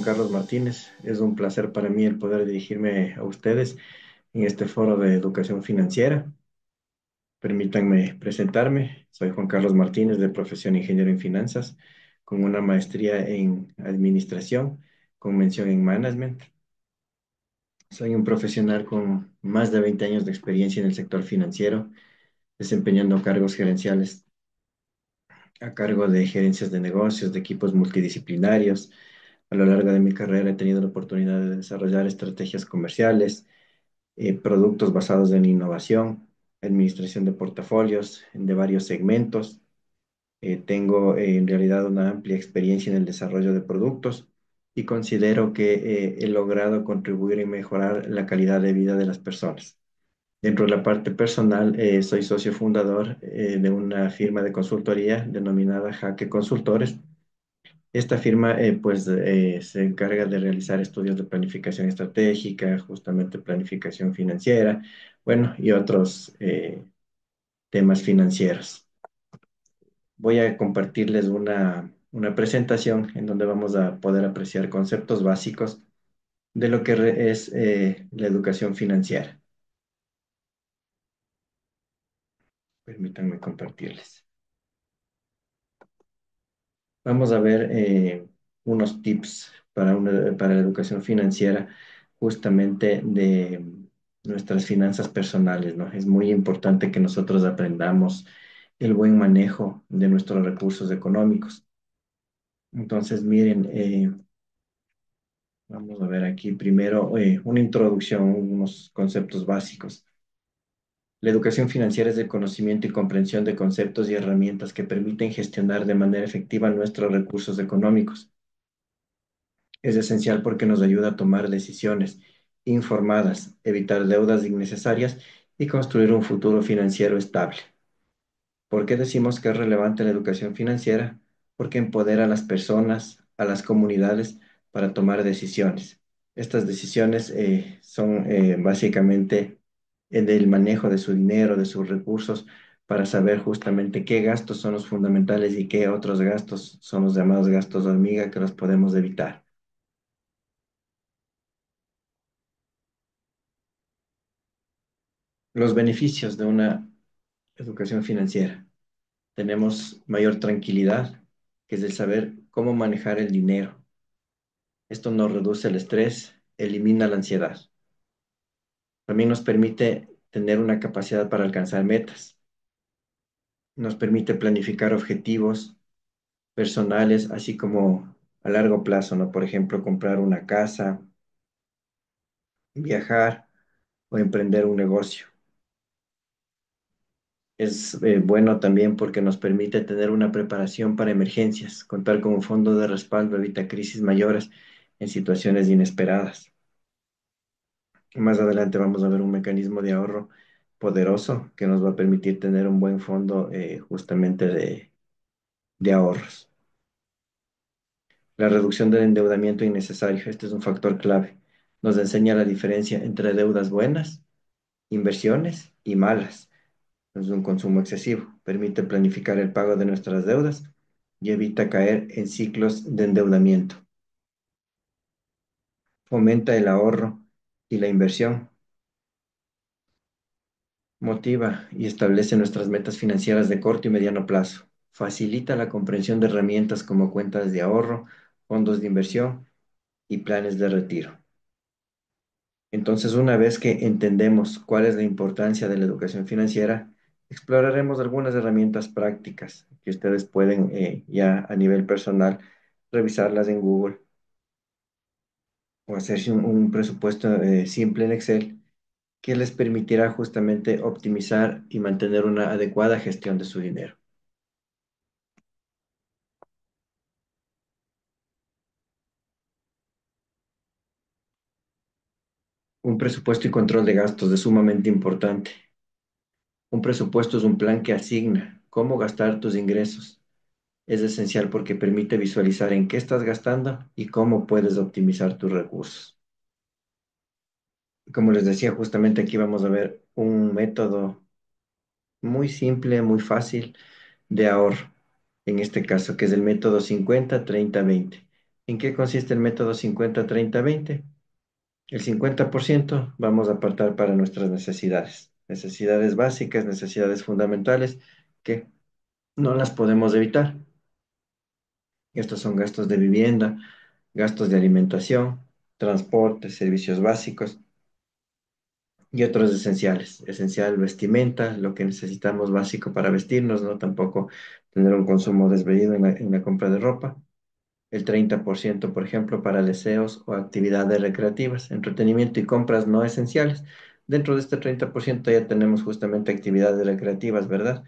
Juan Carlos Martínez. Es un placer para mí el poder dirigirme a ustedes en este foro de educación financiera. Permítanme presentarme. Soy Juan Carlos Martínez, de profesión ingeniero en finanzas, con una maestría en administración, con mención en management. Soy un profesional con más de 20 años de experiencia en el sector financiero, desempeñando cargos gerenciales a cargo de gerencias de negocios, de equipos multidisciplinarios. A lo largo de mi carrera he tenido la oportunidad de desarrollar estrategias comerciales, productos basados en innovación, administración de portafolios de varios segmentos. Tengo en realidad una amplia experiencia en el desarrollo de productos y considero que he logrado contribuir y mejorar la calidad de vida de las personas. Dentro de la parte personal, soy socio fundador de una firma de consultoría denominada Jaque Consultores. Esta firma se encarga de realizar estudios de planificación estratégica, justamente planificación financiera, bueno, y otros temas financieros. Voy a compartirles una presentación en donde vamos a poder apreciar conceptos básicos de lo que es la educación financiera. Permítanme compartirles. Vamos a ver unos tips para la educación financiera, justamente de nuestras finanzas personales, ¿no? Es muy importante que nosotros aprendamos el buen manejo de nuestros recursos económicos. Entonces, miren, vamos a ver aquí primero una introducción, unos conceptos básicos. La educación financiera es el conocimiento y comprensión de conceptos y herramientas que permiten gestionar de manera efectiva nuestros recursos económicos. Es esencial porque nos ayuda a tomar decisiones informadas, evitar deudas innecesarias y construir un futuro financiero estable. ¿Por qué decimos que es relevante la educación financiera? Porque empodera a las personas, a las comunidades para tomar decisiones. Estas decisiones son básicamente del manejo de su dinero, de sus recursos, para saber justamente qué gastos son los fundamentales y qué otros gastos son los llamados gastos hormiga que los podemos evitar. Los beneficios de una educación financiera. Tenemos mayor tranquilidad, que es el saber cómo manejar el dinero. Esto nos reduce el estrés, elimina la ansiedad. También nos permite tener una capacidad para alcanzar metas. Nos permite planificar objetivos personales, así como a largo plazo, ¿no? Por ejemplo, comprar una casa, viajar o emprender un negocio. Es bueno también porque nos permite tener una preparación para emergencias. Contar con un fondo de respaldo evita crisis mayores en situaciones inesperadas. Más adelante vamos a ver un mecanismo de ahorro poderoso que nos va a permitir tener un buen fondo justamente de ahorros. La reducción del endeudamiento innecesario, este es un factor clave. Nos enseña la diferencia entre deudas buenas, inversiones y malas. Es un consumo excesivo. Permite planificar el pago de nuestras deudas y evita caer en ciclos de endeudamiento. Fomenta el ahorro y la inversión. Motiva y establece nuestras metas financieras de corto y mediano plazo. Facilita la comprensión de herramientas como cuentas de ahorro, fondos de inversión y planes de retiro. Entonces, una vez que entendemos cuál es la importancia de la educación financiera, exploraremos algunas herramientas prácticas que ustedes pueden ya a nivel personal revisarlas en Google o hacerse un presupuesto simple en Excel que les permitirá justamente optimizar y mantener una adecuada gestión de su dinero. Un presupuesto y control de gastos es sumamente importante. Un presupuesto es un plan que asigna cómo gastar tus ingresos. Es esencial porque permite visualizar en qué estás gastando y cómo puedes optimizar tus recursos. Como les decía, justamente aquí vamos a ver un método muy simple, muy fácil de ahorro, en este caso, que es el método 50-30-20. ¿En qué consiste el método 50-30-20? El 50% vamos a apartar para nuestras necesidades, necesidades básicas, necesidades fundamentales que no las podemos evitar. Estos son gastos de vivienda, gastos de alimentación, transporte, servicios básicos y otros esenciales. Esencial vestimenta, lo que necesitamos básico para vestirnos, no tampoco tener un consumo desmedido en la compra de ropa. El 30%, por ejemplo, para deseos o actividades recreativas, entretenimiento y compras no esenciales. Dentro de este 30% ya tenemos justamente actividades recreativas, ¿verdad?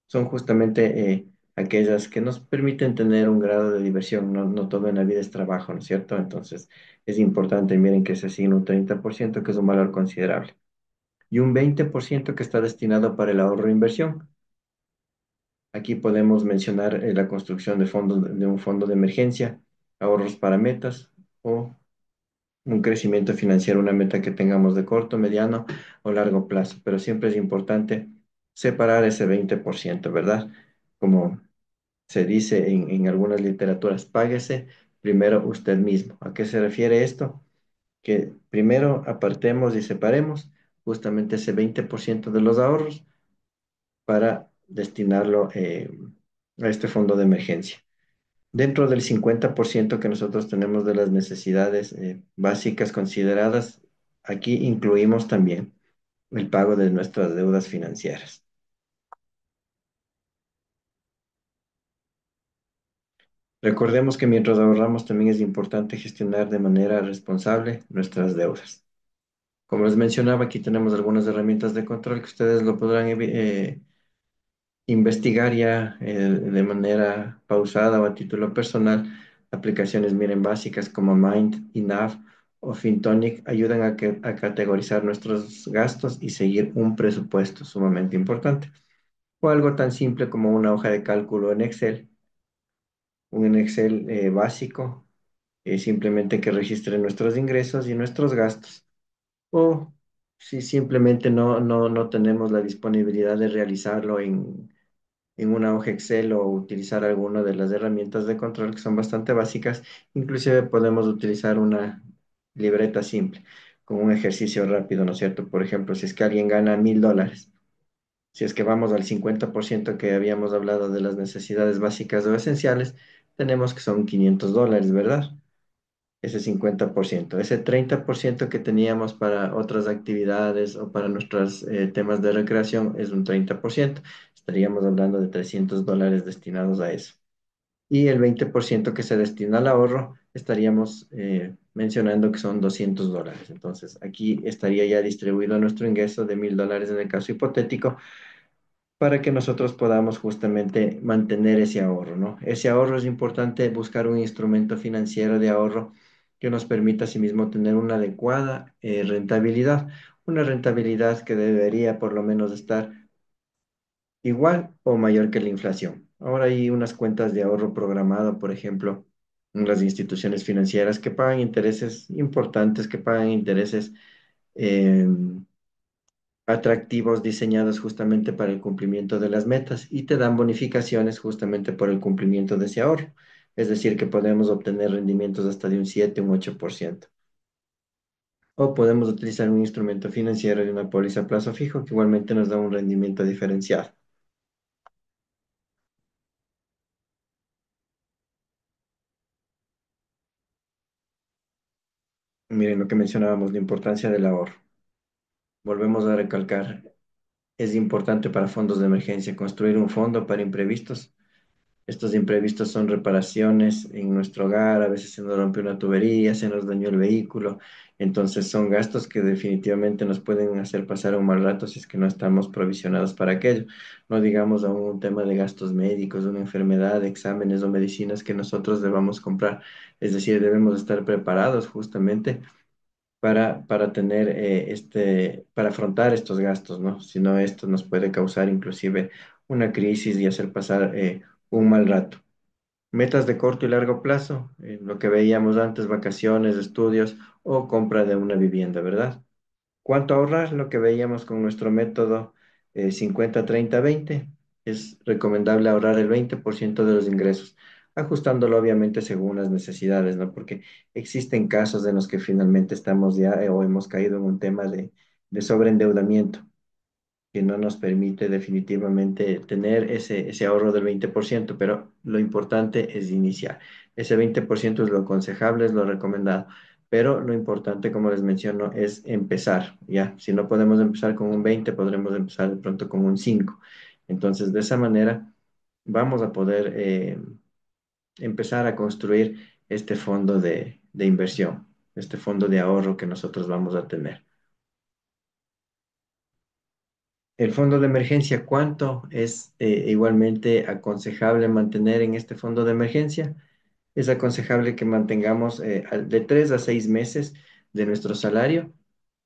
Son justamente aquellas que nos permiten tener un grado de diversión, no, no todo en la vida es trabajo, ¿no es cierto? Entonces es importante, miren que se asigna un 30% que es un valor considerable, y un 20% que está destinado para el ahorro e inversión. Aquí podemos mencionar la construcción de fondos, de un fondo de emergencia, ahorros para metas o un crecimiento financiero, una meta que tengamos de corto, mediano o largo plazo. Pero siempre es importante separar ese 20%, ¿verdad? Como se dice en algunas literaturas, páguese primero usted mismo. ¿A qué se refiere esto? Que primero apartemos y separemos justamente ese 20% de los ahorros para destinarlo a este fondo de emergencia. Dentro del 50% que nosotros tenemos de las necesidades básicas consideradas, aquí incluimos también el pago de nuestras deudas financieras. Recordemos que mientras ahorramos también es importante gestionar de manera responsable nuestras deudas. Como les mencionaba, aquí tenemos algunas herramientas de control que ustedes lo podrán investigar ya de manera pausada o a título personal. Aplicaciones, miren, básicas como Mind, Enough o FinTonic ayudan a categorizar nuestros gastos y seguir un presupuesto sumamente importante. O algo tan simple como una hoja de cálculo en Excel, un Excel básico, simplemente que registre nuestros ingresos y nuestros gastos. O si simplemente no tenemos la disponibilidad de realizarlo en una hoja Excel o utilizar alguna de las herramientas de control que son bastante básicas, inclusive podemos utilizar una libreta simple con un ejercicio rápido, ¿no es cierto? Por ejemplo, si es que alguien gana $1.000, si es que vamos al 50% que habíamos hablado de las necesidades básicas o esenciales, tenemos que son $500, ¿verdad? Ese 50%. Ese 30% que teníamos para otras actividades o para nuestros temas de recreación es un 30%. Estaríamos hablando de $300 destinados a eso. Y el 20% que se destina al ahorro, estaríamos mencionando que son $200. Entonces, aquí estaría ya distribuido nuestro ingreso de $1.000 en el caso hipotético para que nosotros podamos justamente mantener ese ahorro, ¿no? Ese ahorro es importante buscar un instrumento financiero de ahorro que nos permita asimismo tener una adecuada una rentabilidad que debería por lo menos estar igual o mayor que la inflación. Ahora hay unas cuentas de ahorro programado, por ejemplo, en las instituciones financieras que pagan intereses importantes, que pagan intereses atractivos diseñados justamente para el cumplimiento de las metas y te dan bonificaciones justamente por el cumplimiento de ese ahorro. Es decir, que podemos obtener rendimientos hasta de un 7, un 8%. O podemos utilizar un instrumento financiero de una póliza a plazo fijo que igualmente nos da un rendimiento diferenciado. Miren lo que mencionábamos, la importancia del ahorro. Volvemos a recalcar, es importante para fondos de emergencia construir un fondo para imprevistos. Estos imprevistos son reparaciones en nuestro hogar, a veces se nos rompe una tubería, se nos dañó el vehículo, entonces son gastos que definitivamente nos pueden hacer pasar un mal rato si es que no estamos provisionados para aquello. No digamos a un tema de gastos médicos, una enfermedad, exámenes o medicinas que nosotros debamos comprar. Es decir, debemos estar preparados justamente para tener para afrontar estos gastos, ¿no? Si no, esto nos puede causar inclusive una crisis y hacer pasar un mal rato. Metas de corto y largo plazo, lo que veíamos antes, vacaciones, estudios o compra de una vivienda, ¿verdad? ¿Cuánto ahorrar? Lo que veíamos con nuestro método 50-30-20, es recomendable ahorrar el 20% de los ingresos. ajustándolo obviamente según las necesidades, ¿no? Porque existen casos en los que finalmente estamos ya o hemos caído en un tema de sobreendeudamiento que no nos permite definitivamente tener ese ahorro del 20%, pero lo importante es iniciar. Ese 20% es lo aconsejable, es lo recomendado, pero lo importante, como les menciono, es empezar, ¿ya? Si no podemos empezar con un 20, podremos empezar de pronto con un 5. Entonces, de esa manera, vamos a poder empezar a construir este fondo de inversión, este fondo de ahorro que nosotros vamos a tener. El fondo de emergencia, ¿cuánto es igualmente aconsejable mantener en este fondo de emergencia? Es aconsejable que mantengamos de 3 a 6 meses de nuestro salario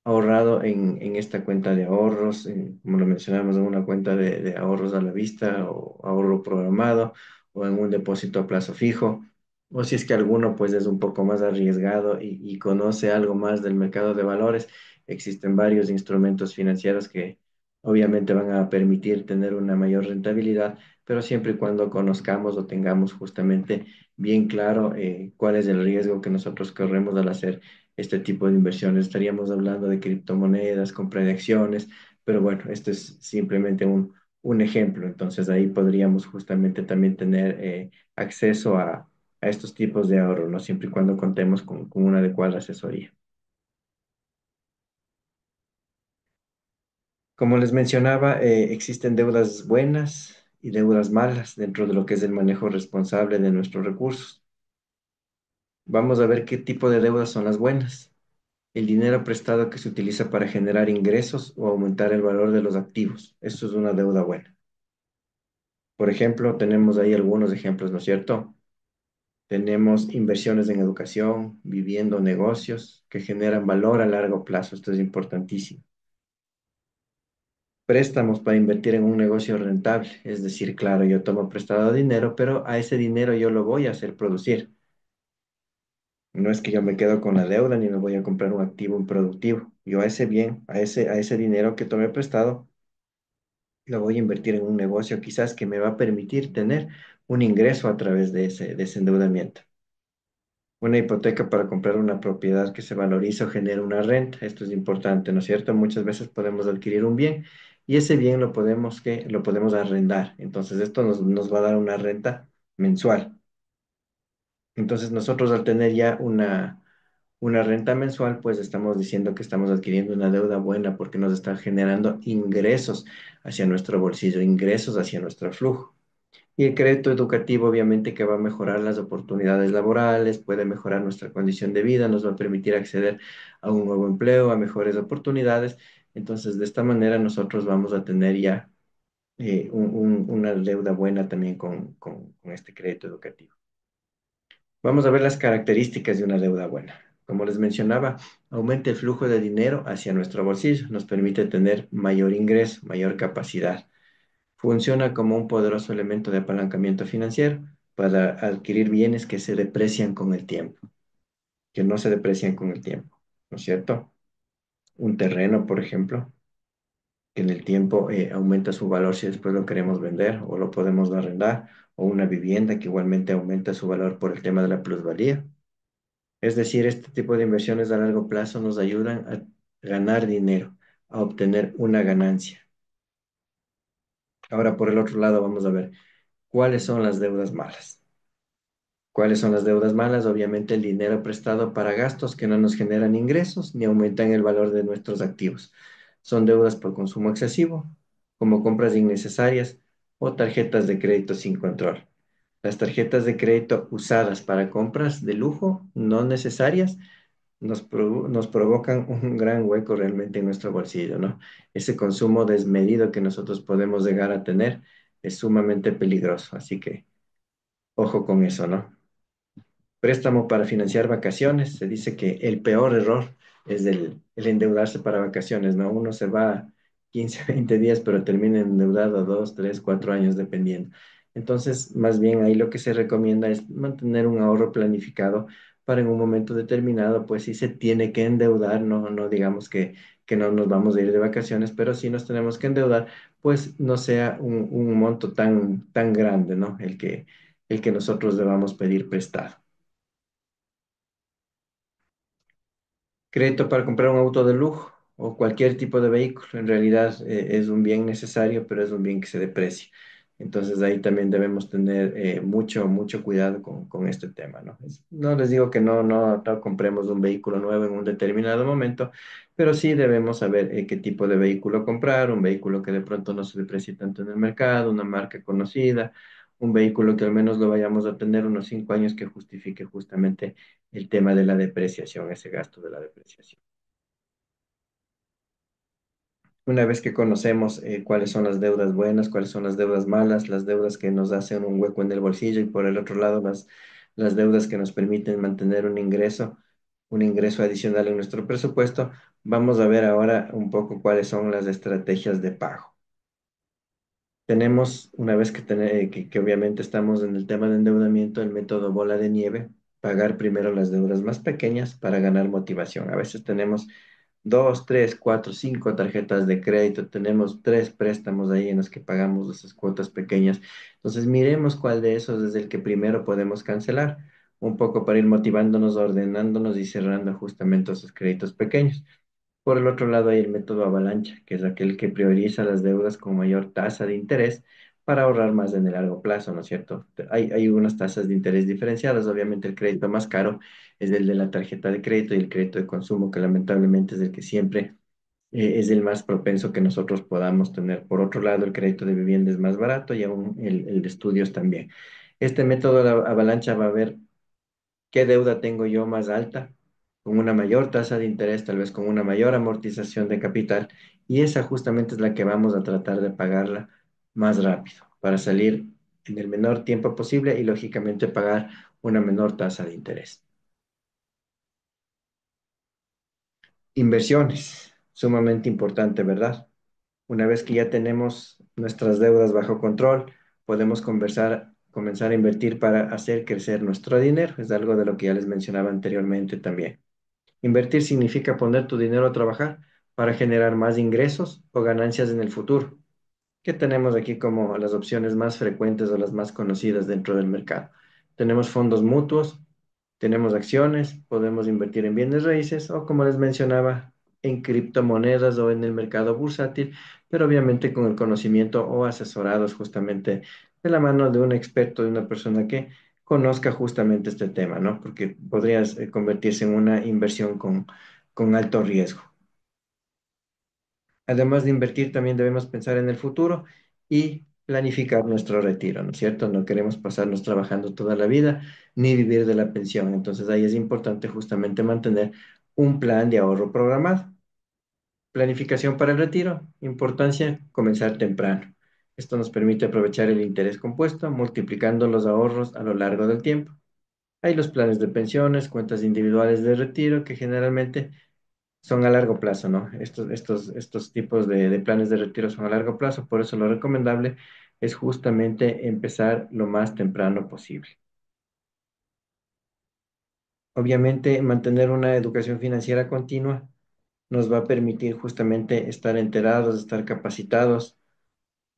ahorrado en esta cuenta de ahorros, como lo mencionamos, en una cuenta de ahorros a la vista o ahorro programado o en un depósito a plazo fijo. O si es que alguno pues es un poco más arriesgado y conoce algo más del mercado de valores, existen varios instrumentos financieros que obviamente van a permitir tener una mayor rentabilidad, pero siempre y cuando conozcamos o tengamos justamente bien claro cuál es el riesgo que nosotros corremos al hacer este tipo de inversiones. Estaríamos hablando de criptomonedas, compra de acciones, pero bueno, esto es simplemente un ejemplo. Entonces ahí podríamos justamente también tener acceso a estos tipos de ahorro, ¿no? Siempre y cuando contemos con una adecuada asesoría. Como les mencionaba, existen deudas buenas y deudas malas dentro de lo que es el manejo responsable de nuestros recursos. Vamos a ver qué tipo de deudas son las buenas. El dinero prestado que se utiliza para generar ingresos o aumentar el valor de los activos. Eso es una deuda buena. Por ejemplo, tenemos ahí algunos ejemplos, ¿no es cierto? Tenemos inversiones en educación, viviendo, negocios que generan valor a largo plazo. Esto es importantísimo. Préstamos para invertir en un negocio rentable. Es decir, claro, yo tomo prestado dinero, pero a ese dinero yo lo voy a hacer producir. No es que yo me quedo con la deuda ni me voy a comprar un activo improductivo. Yo a ese bien, a ese dinero que tomé prestado, lo voy a invertir en un negocio quizás que me va a permitir tener un ingreso a través de ese endeudamiento. Una hipoteca para comprar una propiedad que se valoriza o genera una renta. Esto es importante, ¿no es cierto? Muchas veces podemos adquirir un bien y ese bien lo podemos arrendar. Entonces esto nos va a dar una renta mensual. Entonces nosotros al tener ya una renta mensual, pues estamos diciendo que estamos adquiriendo una deuda buena porque nos está generando ingresos hacia nuestro bolsillo, ingresos hacia nuestro flujo. Y el crédito educativo, obviamente, que va a mejorar las oportunidades laborales, puede mejorar nuestra condición de vida, nos va a permitir acceder a un nuevo empleo, a mejores oportunidades. Entonces, de esta manera, nosotros vamos a tener ya una deuda buena también con este crédito educativo. Vamos a ver las características de una deuda buena. Como les mencionaba, aumenta el flujo de dinero hacia nuestro bolsillo, nos permite tener mayor ingreso, mayor capacidad. Funciona como un poderoso elemento de apalancamiento financiero para adquirir bienes que se deprecian con el tiempo, que no se deprecian con el tiempo, ¿no es cierto? Un terreno, por ejemplo, que en el tiempo aumenta su valor si después lo queremos vender o lo podemos arrendar, o una vivienda que igualmente aumenta su valor por el tema de la plusvalía. Es decir, este tipo de inversiones a largo plazo nos ayudan a ganar dinero, a obtener una ganancia. Ahora, por el otro lado, vamos a ver cuáles son las deudas malas. ¿Cuáles son las deudas malas? Obviamente el dinero prestado para gastos que no nos generan ingresos ni aumentan el valor de nuestros activos. Son deudas por consumo excesivo, como compras innecesarias o tarjetas de crédito sin control. Las tarjetas de crédito usadas para compras de lujo no necesarias nos provocan un gran hueco realmente en nuestro bolsillo, ¿no? Ese consumo desmedido que nosotros podemos llegar a tener es sumamente peligroso, así que ojo con eso, ¿no? Préstamo para financiar vacaciones. Se dice que el peor error es el endeudarse para vacaciones, ¿no? Uno se va 15, 20 días, pero termina endeudado 2, 3, 4 años, dependiendo. Entonces, más bien ahí lo que se recomienda es mantener un ahorro planificado para en un momento determinado, pues si se tiene que endeudar, no digamos que no nos vamos a ir de vacaciones, pero si nos tenemos que endeudar, pues no sea un monto tan grande, ¿no? el que nosotros debamos pedir prestado. Crédito para comprar un auto de lujo o cualquier tipo de vehículo, en realidad es un bien necesario, pero es un bien que se deprecia. Entonces ahí también debemos tener mucho cuidado con este tema, ¿no? No les digo que no compremos un vehículo nuevo en un determinado momento, pero sí debemos saber qué tipo de vehículo comprar, un vehículo que de pronto no se deprecie tanto en el mercado, una marca conocida, un vehículo que al menos lo vayamos a tener unos 5 años que justifique justamente el tema de la depreciación, ese gasto de la depreciación. Una vez que conocemos cuáles son las deudas buenas, cuáles son las deudas malas, las deudas que nos hacen un hueco en el bolsillo y por el otro lado las deudas que nos permiten mantener un ingreso adicional en nuestro presupuesto, vamos a ver ahora un poco cuáles son las estrategias de pago. Tenemos, una vez que obviamente estamos en el tema de endeudamiento, el método bola de nieve, pagar primero las deudas más pequeñas para ganar motivación. A veces tenemos dos, tres, cuatro, cinco tarjetas de crédito, tenemos tres préstamos ahí en los que pagamos esas cuotas pequeñas. Entonces, miremos cuál de esos es el que primero podemos cancelar, un poco para ir motivándonos, ordenándonos y cerrando justamente esos créditos pequeños. Por el otro lado hay el método avalancha, que es aquel que prioriza las deudas con mayor tasa de interés para ahorrar más en el largo plazo, ¿no es cierto? Hay unas tasas de interés diferenciadas. Obviamente el crédito más caro es el de la tarjeta de crédito y el crédito de consumo, que lamentablemente es el que siempre es el más propenso que nosotros podamos tener. Por otro lado, el crédito de vivienda es más barato y aún el de estudios también. Este método de avalancha va a ver qué deuda tengo yo más alta, con una mayor tasa de interés, tal vez con una mayor amortización de capital, y esa justamente es la que vamos a tratar de pagarla más rápido, para salir en el menor tiempo posible y lógicamente pagar una menor tasa de interés. Inversiones, sumamente importante, ¿verdad? Una vez que ya tenemos nuestras deudas bajo control, podemos comenzar a invertir para hacer crecer nuestro dinero. Es algo de lo que ya les mencionaba anteriormente también. Invertir significa poner tu dinero a trabajar para generar más ingresos o ganancias en el futuro. ¿Qué tenemos aquí como las opciones más frecuentes o las más conocidas dentro del mercado? Tenemos fondos mutuos, tenemos acciones, podemos invertir en bienes raíces o, como les mencionaba, en criptomonedas o en el mercado bursátil, pero obviamente con el conocimiento o asesorados justamente de la mano de un experto, de una persona que conozca justamente este tema, ¿no? Porque podrías convertirse en una inversión con alto riesgo. Además de invertir, también debemos pensar en el futuro y planificar nuestro retiro, ¿no es cierto? No queremos pasarnos trabajando toda la vida ni vivir de la pensión. Entonces ahí es importante justamente mantener un plan de ahorro programado. Planificación para el retiro. Importancia, comenzar temprano. Esto nos permite aprovechar el interés compuesto, multiplicando los ahorros a lo largo del tiempo. Hay los planes de pensiones, cuentas individuales de retiro, que generalmente son a largo plazo, ¿no? Estos tipos de planes de retiro son a largo plazo, por eso lo recomendable es justamente empezar lo más temprano posible. Obviamente, mantener una educación financiera continua nos va a permitir justamente estar enterados, estar capacitados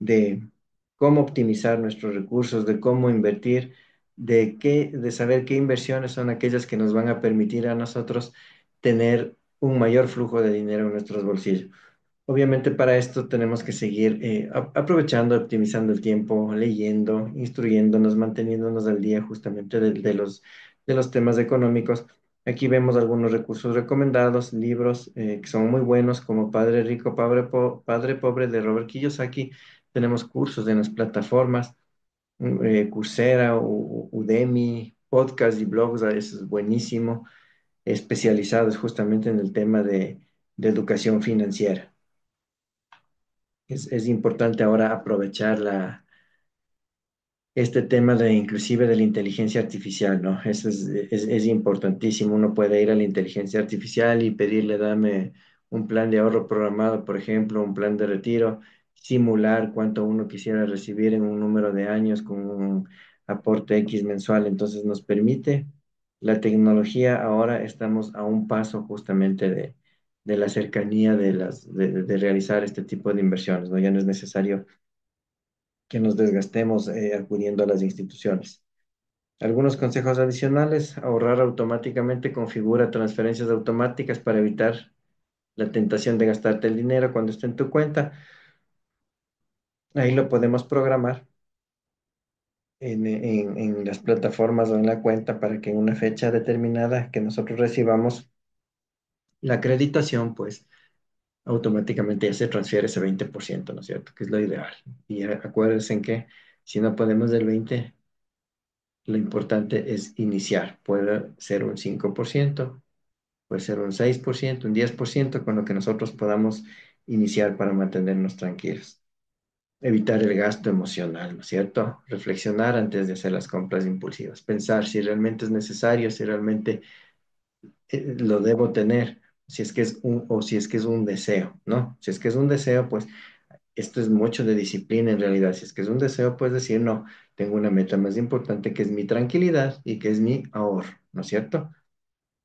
de cómo optimizar nuestros recursos, de cómo invertir, de saber qué inversiones son aquellas que nos van a permitir a nosotros tener un mayor flujo de dinero en nuestros bolsillos. Obviamente para esto tenemos que seguir aprovechando, optimizando el tiempo, leyendo, instruyéndonos, manteniéndonos al día justamente de los temas económicos. Aquí vemos algunos recursos recomendados, libros que son muy buenos, como Padre Rico, Padre Pobre de Robert Kiyosaki. Tenemos cursos en las plataformas, Coursera, Udemy, podcasts y blogs, eso es buenísimo, especializados justamente en el tema de educación financiera. Es importante ahora aprovechar este tema de inclusive de la inteligencia artificial, ¿no? Eso es importantísimo. Uno puede ir a la inteligencia artificial y pedirle, dame un plan de ahorro programado, por ejemplo, un plan de retiro, simular cuánto uno quisiera recibir en un número de años con un aporte X mensual. Entonces nos permite la tecnología. Ahora estamos a un paso justamente de la cercanía de realizar este tipo de inversiones, ¿no? Ya no es necesario que nos desgastemos acudiendo a las instituciones. Algunos consejos adicionales: ahorrar automáticamente configura transferencias automáticas para evitar la tentación de gastarte el dinero cuando esté en tu cuenta. Ahí lo podemos programar en las plataformas o en la cuenta para que en una fecha determinada que nosotros recibamos la acreditación, pues automáticamente ya se transfiere ese 20%, ¿no es cierto? Que es lo ideal. Y acuérdense en que si no podemos del 20, lo importante es iniciar. Puede ser un 5%, puede ser un 6%, un 10%, con lo que nosotros podamos iniciar para mantenernos tranquilos. Evitar el gasto emocional, ¿no es cierto? Reflexionar antes de hacer las compras impulsivas. Pensar si realmente es necesario, si realmente lo debo tener, si es que es o si es que es un deseo, ¿no? Si es que es un deseo, pues esto es mucho de disciplina en realidad. Si es que es un deseo, puedes decir, no, tengo una meta más importante que es mi tranquilidad y que es mi ahorro, ¿no es cierto?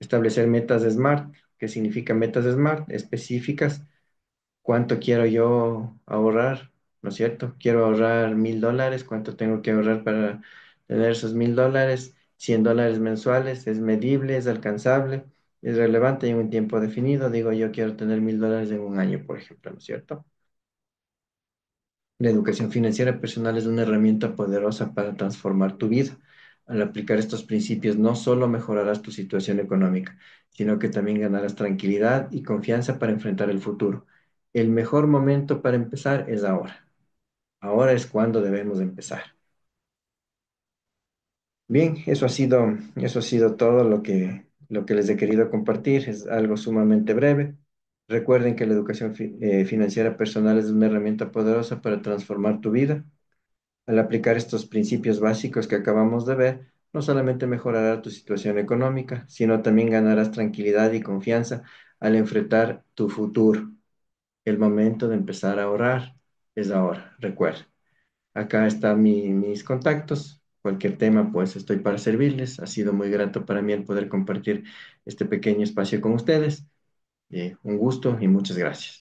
Establecer metas SMART. ¿Qué significa metas SMART? Específicas. ¿Cuánto quiero yo ahorrar? ¿No es cierto? Quiero ahorrar $1,000. ¿Cuánto tengo que ahorrar para tener esos $1,000? $100 mensuales. ¿Es medible? ¿Es alcanzable? ¿Es relevante en un tiempo definido? Digo, yo quiero tener $1,000 en un año, por ejemplo, ¿no es cierto? La educación financiera personal es una herramienta poderosa para transformar tu vida. Al aplicar estos principios, no solo mejorarás tu situación económica, sino que también ganarás tranquilidad y confianza para enfrentar el futuro. El mejor momento para empezar es ahora. Ahora es cuando debemos empezar. Bien, eso ha sido todo lo que les he querido compartir. Es algo sumamente breve. Recuerden que la educación financiera personal es una herramienta poderosa para transformar tu vida. Al aplicar estos principios básicos que acabamos de ver, no solamente mejorará tu situación económica, sino también ganarás tranquilidad y confianza al enfrentar tu futuro. El momento de empezar a ahorrar es ahora, recuerda. Acá están mis contactos. Cualquier tema, pues estoy para servirles. Ha sido muy grato para mí el poder compartir este pequeño espacio con ustedes. Un gusto y muchas gracias.